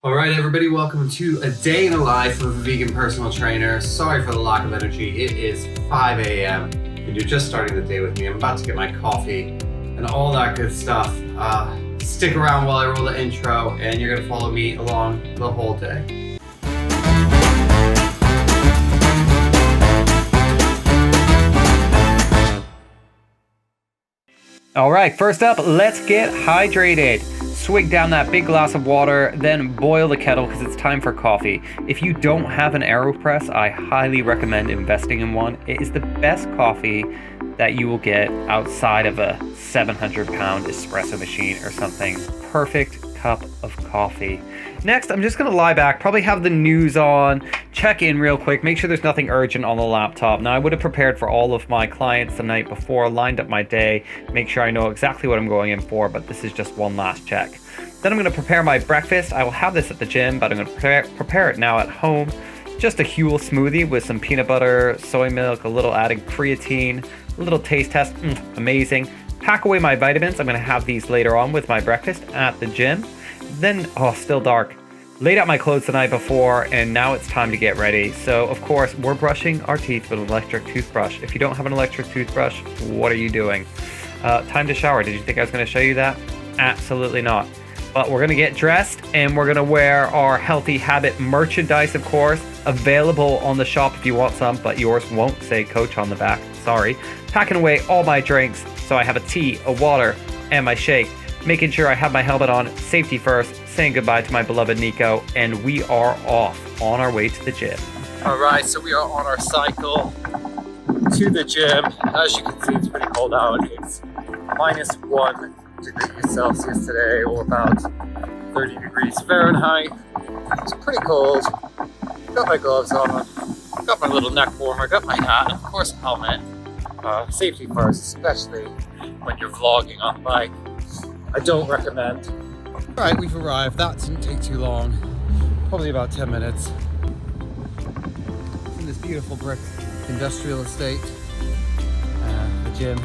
All right, everybody, welcome to a day in the life of a vegan personal trainer. Sorry for the lack of energy. It is 5 a.m. and you're just starting the day with me. I'm about to get my coffee and all that good stuff. Stick around while I roll the intro and you're going to follow me along the whole day. All right, first up, let's get hydrated. Swig down that big glass of water, then boil the kettle because it's time for coffee. If you don't have an AeroPress, I highly recommend investing in one. It is the best coffee that you will get outside of a 700-pound espresso machine or something. Perfect cup of coffee. Next, I'm just going to lie back, probably have the news on, check in real quick, make sure there's nothing urgent on the laptop. Now, I would have prepared for all of my clients the night before, lined up my day, make sure I know exactly what I'm going in for, but this is just one last check. Then I'm going to prepare my breakfast. I will have this at the gym, but I'm going to prepare it now at home. Just a Huel smoothie with some peanut butter, soy milk, a little added creatine, a little taste test, amazing. Pack away my vitamins. I'm going to have these later on with my breakfast at the gym. Then, still dark. Laid out my clothes the night before, and now it's time to get ready. So, of course, we're brushing our teeth with an electric toothbrush. If you don't have an electric toothbrush, what are you doing? Time to shower. Did you think I was going to show you that? Absolutely not. But we're going to get dressed, and we're going to wear our Healthy Habit merchandise, of course, available on the shop if you want some, but yours won't say Coach on the back. Sorry. Packing away all my drinks, so I have a tea, a water, and my shake. Making sure I have my helmet on, safety first, saying goodbye to my beloved Nico, and we are off on our way to the gym. All right, so we are on our cycle to the gym. As you can see, it's pretty cold out. It's -1 degree Celsius today, or about 30 degrees Fahrenheit. It's pretty cold. Got my gloves on, got my little neck warmer, got my hat, and of course helmet. Safety first, especially when you're vlogging on bike. I don't recommend. All right, we've arrived. That didn't take too long. Probably about 10 minutes. In this beautiful brick industrial estate. The gym.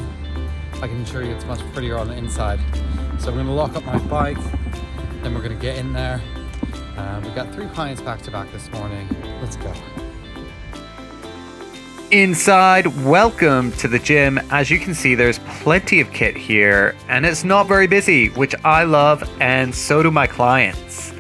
I can assure you it's much prettier on the inside. So I'm going to lock up my bike. Then we're going to get in there. We got 3 clients back to back this morning. Let's go. Inside, welcome to the gym. As you can see, there's plenty of kit here, and it's not very busy, which I love, and so do my clients.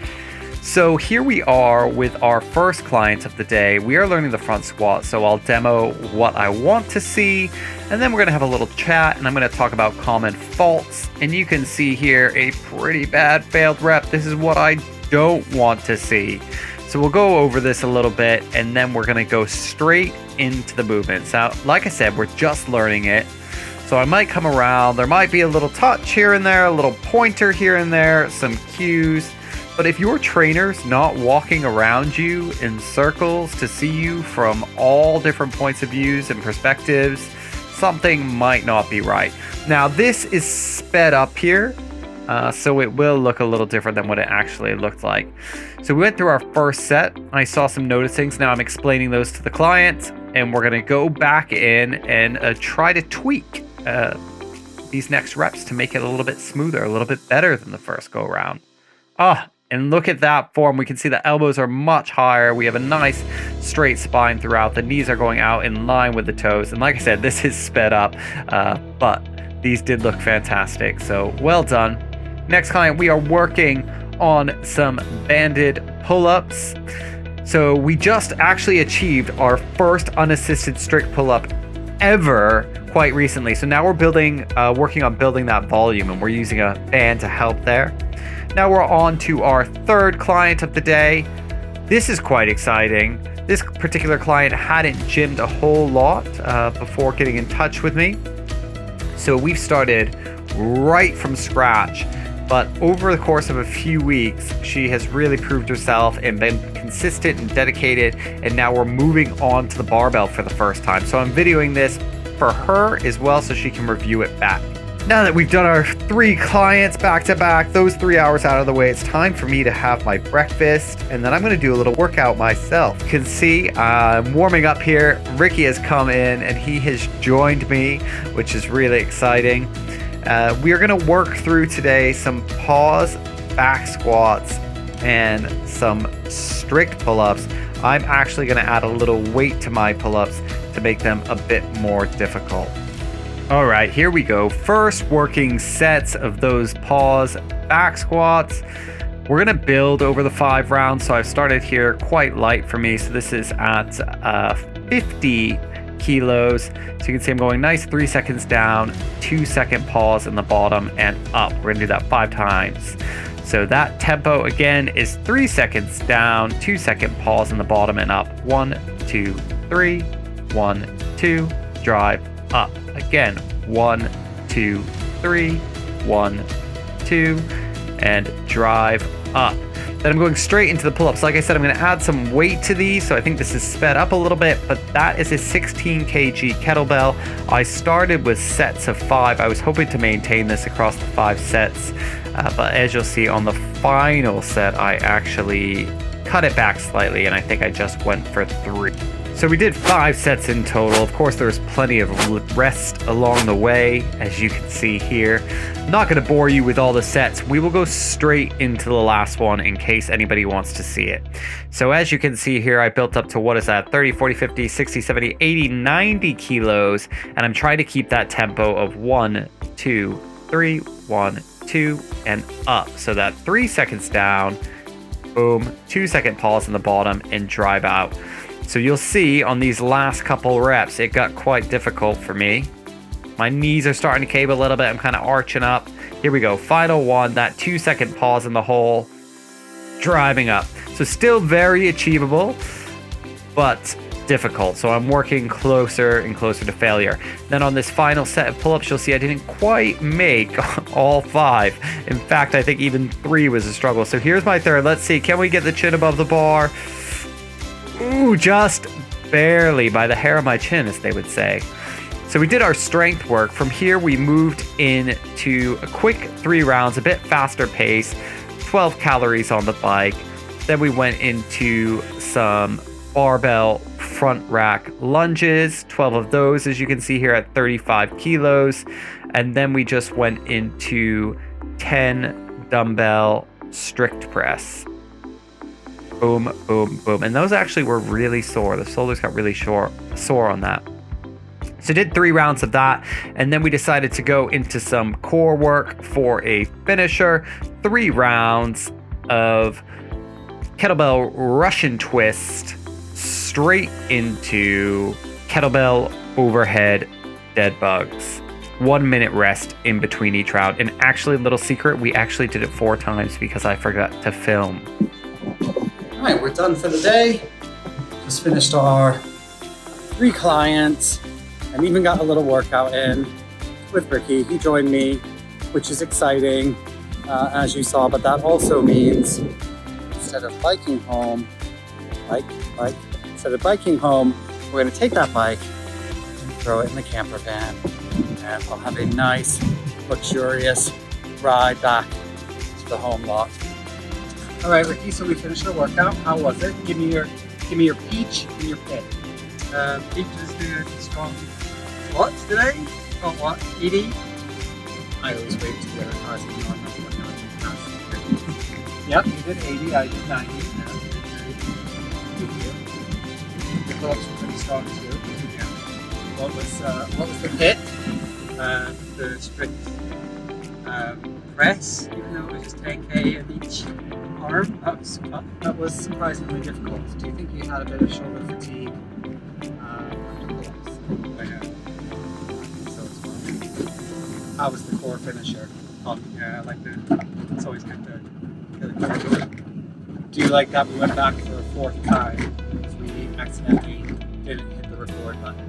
So here we are with our first client of the day. We are learning the front squat, so I'll demo what I want to see, and then we're going to have a little chat, and I'm going to talk about common faults. And you can see here a pretty bad failed rep. This is what I don't want to see. So we'll go over this a little bit, and then we're going to go straight into the movements. Now, like I said, we're just learning it. So I might come around. There might be a little touch here and there, a little pointer here and there, some cues. But if your trainer's not walking around you in circles to see you from all different points of views and perspectives, something might not be right. Now, this is sped up here. So it will look a little different than what it actually looked like. So we went through our first set. I saw some noticings. Now I'm explaining those to the client, and we're going to go back in and try to tweak these next reps to make it a little bit smoother, a little bit better than the first go around. And look at that form. We can see the elbows are much higher. We have a nice straight spine throughout. The knees are going out in line with the toes. And like I said, this is sped up, but these did look fantastic. So well done. Next client, we are working on some banded pull-ups. So we just actually achieved our first unassisted strict pull-up ever quite recently. So now we're working on building that volume, and we're using a band to help there. Now we're on to our third client of the day. This is quite exciting. This particular client hadn't gymmed a whole lot before getting in touch with me. So we've started right from scratch. But over the course of a few weeks, she has really proved herself and been consistent and dedicated. And now we're moving on to the barbell for the first time. So I'm videoing this for her as well so she can review it back. Now that we've done our 3 clients back to back, those 3 hours out of the way, it's time for me to have my breakfast. And then I'm going to do a little workout myself. You can see I'm warming up here. Ricky has come in and he has joined me, which is really exciting. We are going to work through today some pause back squats and some strict pull-ups, I'm actually going to add a little weight to my pull-ups to make them a bit more difficult. All right, here we go. First working sets of those pause back squats. We're gonna build over the 5 rounds. So I've started here quite light for me. So this is at 50 kilos. So you can see I'm going nice 3 seconds down, 2-second pause in the bottom and up. We're gonna do that 5 times. So that tempo again is 3 seconds down, 2-second pause in the bottom and up. 1, 2, 3, 1, 2, drive up. Again, 1, 2, 3, 1, 2, and drive up. Then I'm going straight into the pull-ups. Like I said, I'm going to add some weight to these, so I think this is sped up a little bit, but that is a 16 kg kettlebell. I started with sets of 5. I was hoping to maintain this across the 5 sets, but as you'll see on the final set, I actually cut it back slightly, and I think I just went for 3. So we did 5 sets in total. Of course, there was plenty of rest along the way, as you can see here. I'm not going to bore you with all the sets. We will go straight into the last one in case anybody wants to see it. So as you can see here, I built up to, what is that, 30, 40, 50, 60, 70, 80, 90 kilos. And I'm trying to keep that tempo of 1, 2, 3, 1, 2, and up. So that 3 seconds down, boom, 2-second pause in the bottom, and drive out. So you'll see on these last couple reps, it got quite difficult for me. My knees are starting to cave a little bit. I'm kind of arching up. Here we go. Final one, that 2-second pause in the hole, driving up. So still very achievable, but difficult. So I'm working closer and closer to failure. Then on this final set of pull-ups, you'll see I didn't quite make all 5. In fact, I think even 3 was a struggle. So here's my third. Let's see. Can we get the chin above the bar? Ooh, just barely, by the hair of my chin, as they would say. So we did our strength work. From here, we moved into a quick 3 rounds, a bit faster pace, 12 calories on the bike. Then we went into some barbell front rack lunges, 12 of those, as you can see here, at 35 kilos. And then we just went into 10 dumbbell strict press. Boom, boom, boom. And those actually were really sore. The shoulders got really sore on that. So did 3 rounds of that. And then we decided to go into some core work for a finisher. 3 rounds of kettlebell Russian twist straight into kettlebell overhead dead bugs. 1 minute rest in between each round. And actually, little secret, we actually did it 4 times because I forgot to film. All right, we're done for the day. Just finished our 3 clients and even got a little workout in with Ricky. He joined me, which is exciting, as you saw, but that also means instead of biking home, instead of biking home, we're gonna take that bike and throw it in the camper van, and we'll have a nice, luxurious ride back to the home lot. All right, Ricky, so we finished our workout. How was it? Give me your peach and your pit. Peach is doing strong squats today. Strong what? 80. I always wait to get a cars. Yep, you did 80. I did 90. The pull-ups were pretty strong too. Yeah. What was the pit? The strict press, even though it was just 10k in each arm. That was surprisingly difficult. Do you think you had a bit of shoulder fatigue after pull-ups? I know. So as well. How was the core finisher? Yeah, I like the. It's always good to get it going. Do you like that we went back for a 4th time because we accidentally didn't hit the record button?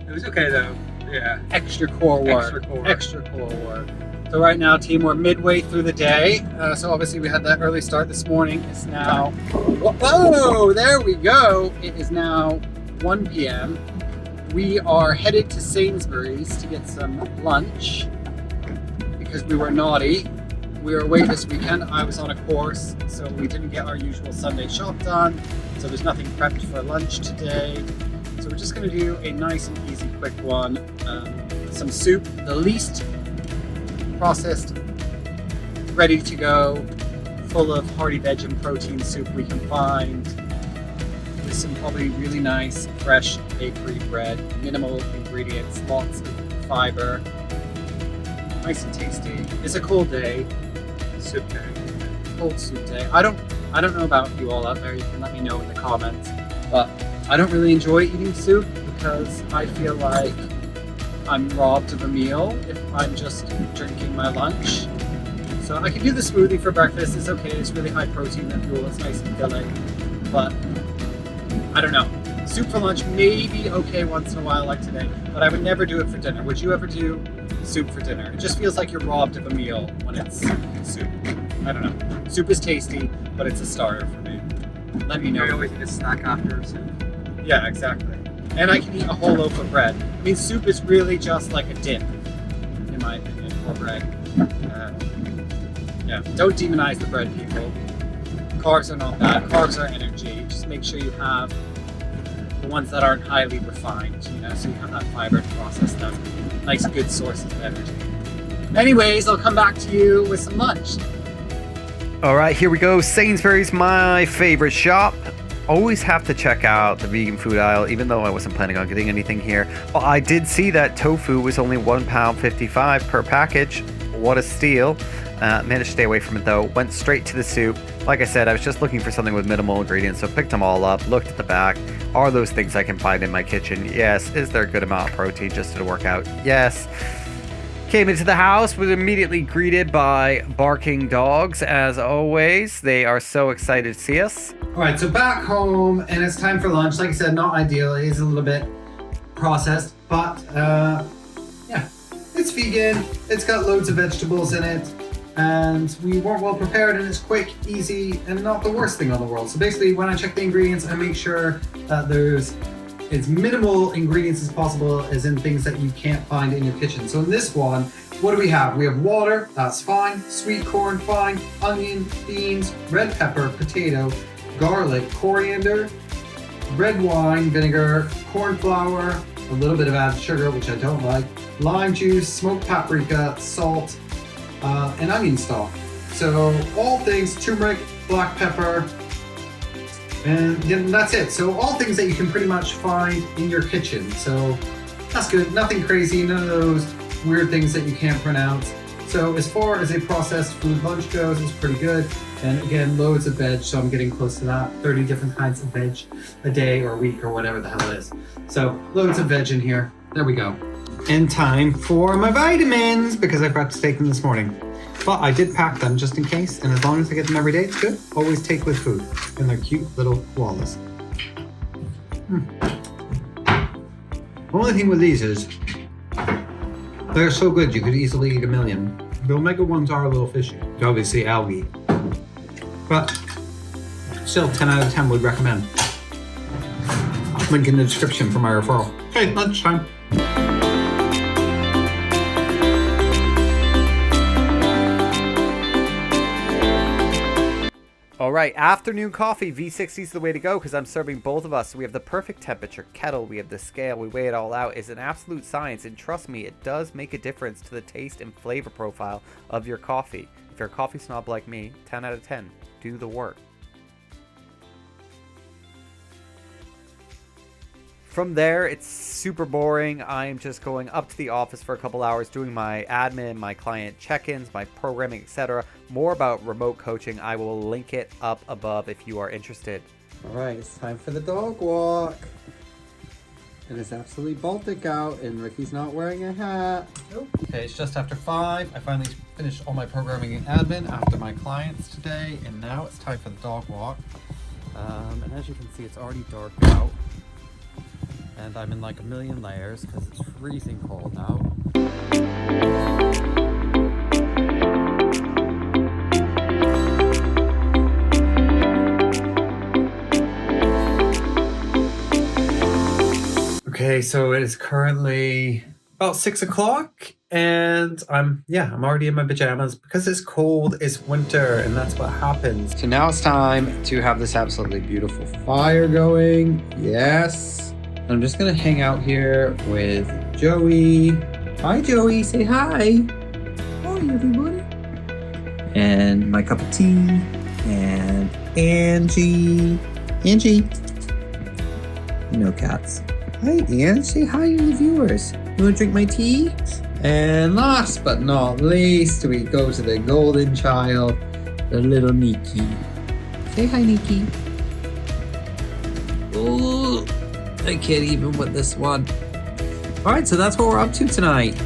It was okay though. Yeah. Extra core work. Extra core work. So right now, team, we're midway through the day. So obviously we had that early start this morning. It's now, whoa, there we go. It is now 1 p.m. We are headed to Sainsbury's to get some lunch because we were naughty. We were away this weekend. I was on a course, so we didn't get our usual Sunday shop done. So there's nothing prepped for lunch today. So we're just going to do a nice and easy, quick one. Some soup, the least processed, ready to go full of hearty veg and protein soup we can find, with some probably really nice fresh bakery bread, minimal ingredients, lots of fiber, nice and tasty. It's a cold day, Soup day. cold soup day. I don't know about you all out there. You can let me know in the comments, but I don't really enjoy eating soup because I feel like I'm robbed of a meal if I'm just drinking my lunch. So I can do the smoothie for breakfast. It's okay. It's really high protein and fuel. It's nice and filling, but I don't know. Soup for lunch may be okay once in a while like today, but I would never do it for dinner. Would you ever do soup for dinner? It just feels like you're robbed of a meal when it's soup. I don't know. Soup is tasty, but it's a starter for me. Let me know. I always eat a snack after soup. Yeah, exactly. And I can eat a whole loaf of bread. I mean, soup is really just like a dip, in my opinion, for bread. Yeah, don't demonize the bread, people. Carbs are not bad. Carbs are energy. Just make sure you have the ones that aren't highly refined, you know, so you have that fiber to process them. Nice, good sources of energy. Anyways, I'll come back to you with some lunch. All right, here we go. Sainsbury's, my favorite shop. Always have to check out the vegan food aisle, even though I wasn't planning on getting anything here. Well, I did see that tofu was only £1.55 per package. What a steal. Managed to stay away from it though. Went straight to the soup. Like I said, I was just looking for something with minimal ingredients, so picked them all up, looked at the back. Are those things I can find in my kitchen? Yes. Is there a good amount of protein just to work out? Yes. Came into the house, was immediately greeted by barking dogs, as always. They are so excited to see us. All right, so back home, and it's time for lunch. Like I said, not ideal. It is a little bit processed, but yeah, it's vegan. It's got loads of vegetables in it, and we weren't well prepared, and it's quick, easy, and not the worst thing on the world. So basically, when I check the ingredients, I make sure that there's as minimal ingredients as possible, as in things that you can't find in your kitchen. So in this one, what do we have? We have water, that's fine. Sweet corn, fine. Onion, beans, red pepper, potato, garlic, coriander, red wine, vinegar, corn flour, a little bit of added sugar, which I don't like, lime juice, smoked paprika, salt, and onion stock. So all things, turmeric, black pepper, and that's it. So all things that you can pretty much find in your kitchen. So that's good. Nothing crazy, none of those weird things that you can't pronounce. So as far as a processed food lunch goes, it's pretty good. And again, loads of veg, so I'm getting close to that. 30 different kinds of veg a day or a week or whatever the hell it is. So loads of veg in here. There we go. And time for my vitamins, because I forgot to take them this morning. But I did pack them just in case, and as long as I get them every day, it's good. Always take with food. And they're cute little koalas. The only thing with these is they're so good you could easily eat a million. The omega ones are a little fishy. Obviously algae. But still 10 out of 10 would recommend. Link in the description for my referral. Okay, lunchtime. All right, afternoon coffee, V60 is the way to go because I'm serving both of us. So we have the perfect temperature kettle, we have the scale, we weigh it all out. It's an absolute science, and trust me, it does make a difference to the taste and flavor profile of your coffee. If you're a coffee snob like me, 10 out of 10, do the work. From there, it's super boring. I'm just going up to the office for a couple hours, doing my admin, my client check-ins, my programming, etc. More about remote coaching. I will link it up above if you are interested. All right, it's time for the dog walk. It is absolutely Baltic out, and Ricky's not wearing a hat. Nope. Okay, it's just after 5. I finally finished all my programming and admin after my clients today, and now it's time for the dog walk. And as you can see, it's already dark out. And I'm in like a million layers because it's freezing cold now. Okay, so it is currently about 6 o'clock, and I'm already in my pajamas because it's cold, it's winter, and that's what happens. So now it's time to have this absolutely beautiful fire going. Yes. I'm just gonna hang out here with Joey. Hi, Joey. Say hi. Hi, everybody. And my cup of tea. Angie. Angie. No cats. Hi, Anne. Say hi to the viewers. You want to drink my tea? And last but not least, we go to the golden child, the little Nikki. Say hi, Nikki. Oh, I can't even with this one. Alright, so that's what we're up to tonight.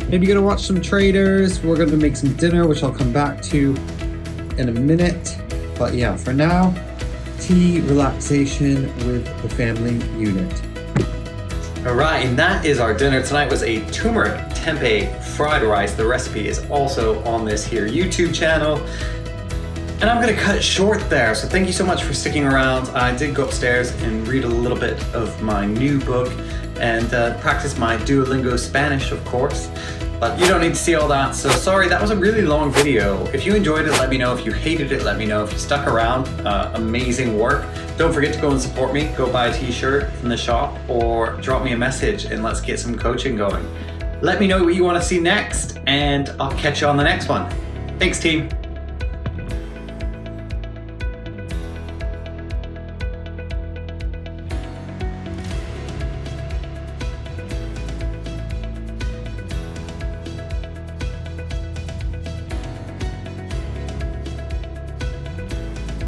Maybe gonna watch some traders. We're gonna make some dinner, which I'll come back to in a minute. But yeah, for now, tea, relaxation with the family unit. All right, and that is our dinner. Tonight was a turmeric tempeh fried rice. The recipe is also on this here YouTube channel. And I'm gonna cut it short there. So thank you so much for sticking around. I did go upstairs and read a little bit of my new book and practice my Duolingo Spanish, of course. But you don't need to see all that. So sorry, that was a really long video. If you enjoyed it, let me know. If you hated it, let me know. If you stuck around, amazing work. Don't forget to go and support me. Go buy a t-shirt from the shop or drop me a message and let's get some coaching going. Let me know what you want to see next and I'll catch you on the next one. Thanks, team.